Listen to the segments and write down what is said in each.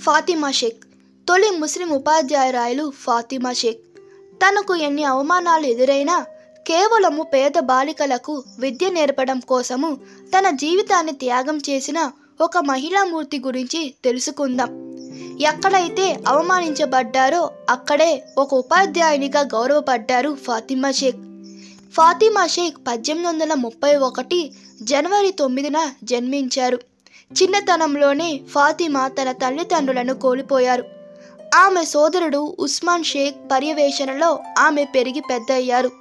ఫాతిమా షేక్ తొలి ముస్లిం ఉపాధ్యాయురాలు ఫాతిమా షేక్ తనకు ఎన్ని అవమానాలు ఎదురైనా కేవలము పేద బాలికలకు విద్య నేర్పడం కోసము తన జీవితాన్ని త్యాగం చేసిన ఒక మహిళామూర్తి గురించి తెలుసుకుందాం. ఎక్కడైతే అవమానించబడ్డారో అక్కడే ఒక ఉపాధ్యాయునిగా గౌరవపడ్డారు ఫాతిమా షేక్. ఫాతిమా షేక్ 1831 జనవరి 9న జన్మించారు. చిన్నతనంలోనే ఫాతిమా తన తల్లిదండ్రులను కోల్పోయారు. ఆమె సోదరుడు ఉస్మాన్ షేక్ పర్యవేక్షణలో ఆమె పెరిగి పెద్దయ్యారు.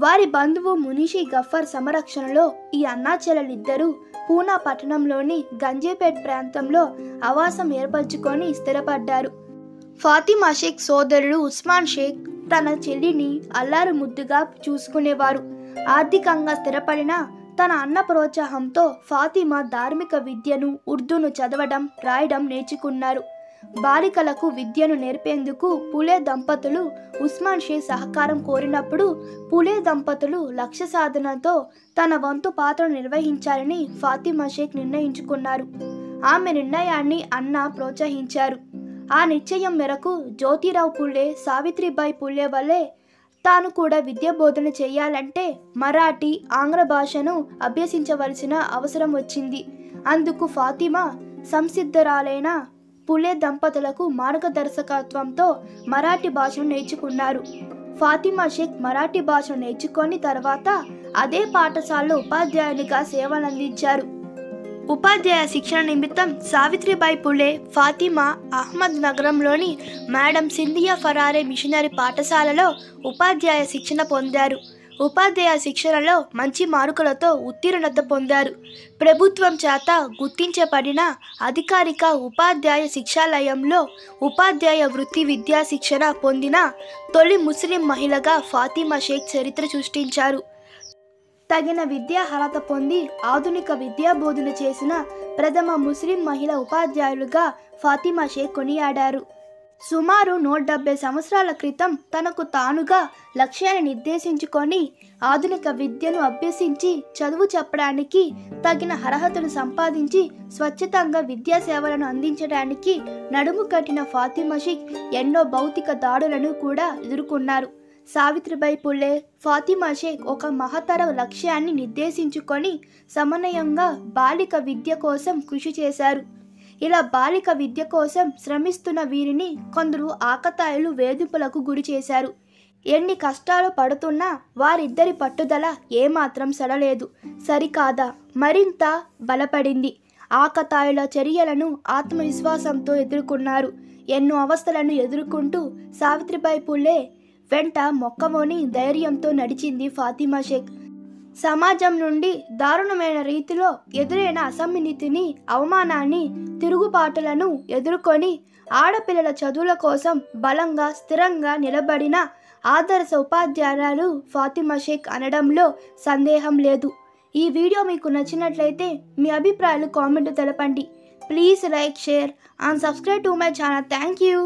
వారి బంధువు మునిషి గఫర్ సంరక్షణలో ఈ అన్నాచెల్లెలిద్దరూ పూనా పట్టణంలోని గంజేపేట్ ప్రాంతంలో ఆవాసం ఏర్పరచుకొని స్థిరపడ్డారు. ఫాతిమా షేక్ సోదరుడు ఉస్మాన్ షేక్ తన చెల్లిని అల్లారు ముద్దుగా చూసుకునేవారు. ఆర్థికంగా స్థిరపడిన తన అన్న ప్రోత్సాహంతో ఫాతిమా ధార్మిక విద్యను, ఉర్దూను చదవడం, రాయడం నేర్చుకున్నారు. బాలికలకు విద్యను నేర్పేందుకు పులే దంపతులు ఉస్మాన్ షేక్ సహకారం కోరినప్పుడు పులే దంపతులు లక్ష్య సాధనతో తన వంతు పాత్రను నిర్వహించాలని ఫాతిమా షేక్ నిర్ణయించుకున్నారు. ఆమె నిర్ణయాన్ని అన్న ప్రోత్సహించారు. ఆ నిశ్చయం మేరకు జ్యోతిరావు పులే, సావిత్రిబాయి పులే వలె తాను కూడా విద్యా బోధన చేయాలంటే మరాఠీ, ఆంగ్ల భాషను అభ్యసించవలసిన అవసరం వచ్చింది. అందుకు ఫాతిమా సంసిద్ధరాలైన పులే దంపతులకు మార్గదర్శకత్వంతో మరాఠీ భాషను నేర్చుకున్నారు. ఫాతిమా షేక్ మరాఠీ భాషను నేర్చుకొని తర్వాత అదే పాఠశాలలో ఉపాధ్యాయునిగా సేవలందించారు. ఉపాధ్యాయ శిక్షణ నిమిత్తం సావిత్రిబాయి పులే ఫాతిమా అహ్మద్ నగరంలోని మేడం సింధియా ఫరారే మిషనరీ పాఠశాలలో ఉపాధ్యాయ శిక్షణ పొందారు. ఉపాధ్యాయ శిక్షణలో మంచి మార్కులతో ఉత్తీర్ణత పొందారు. ప్రభుత్వం చేత గుర్తించబడిన అధికారిక ఉపాధ్యాయ శిక్షాలయంలో ఉపాధ్యాయ వృత్తి విద్యా శిక్షణ పొందిన తొలి ముస్లిం మహిళగా ఫాతిమా షేక్ చరిత్ర సృష్టించారు. తగిన విద్యా అర్హత పొంది ఆధునిక విద్యా బోధన చేసిన ప్రథమ ముస్లిం మహిళా ఉపాధ్యాయులుగా ఫాతిమా షేక్ కొనియాడారు. సుమారు 170 సంవత్సరాల క్రితం తనకు తానుగా లక్ష్యాన్ని నిర్దేశించుకొని ఆధునిక విద్యను అభ్యసించి చదువు చెప్పడానికి తగిన అర్హతను సంపాదించి స్వచ్ఛతంగా విద్యా సేవలను అందించడానికి నడుము కట్టిన ఫాతిమా షేక్ ఎన్నో భౌతిక దాడులను కూడా ఎదుర్కొన్నారు. సావిత్రిబాయి పులే, ఫాతిమా షేక్ ఒక మహత్తర లక్ష్యాన్ని నిర్దేశించుకొని సమన్వయంగా బాలిక విద్య కోసం కృషి చేశారు. ఇలా బాలిక విద్య కోసం శ్రమిస్తున్న వీరిని కొందరు ఆకతాయిలు వేధింపులకు గురి చేశారు. ఎన్ని కష్టాలు పడుతున్నా వారిద్దరి పట్టుదల ఏమాత్రం సడలేదు. సరికాదా మరింత బలపడింది. ఆకతాయిల చర్యలను ఆత్మవిశ్వాసంతో ఎదుర్కొన్నారు. ఎన్నో అవస్థలను ఎదుర్కొంటూ సావిత్రిబాయి పులే వెంట మొక్కవోని ధైర్యంతో నడిచింది ఫాతిమా షేక్. సమాజం నుండి దారుణమైన రీతిలో ఎదురైన అసమ్మతిని, అవమానాన్ని, తిరుగుబాటులను ఎదుర్కొని ఆడపిల్లల చదువుల కోసం బలంగా, స్థిరంగా నిలబడిన ఆదర్శ ఉపాధ్యాయురాలు ఫాతిమా షేక్ అనడంలో సందేహం లేదు. ఈ వీడియో మీకు నచ్చినట్లయితే మీ అభిప్రాయాలు కామెంట్ తెలపండి. Please like, share and subscribe to my channel. Thank you.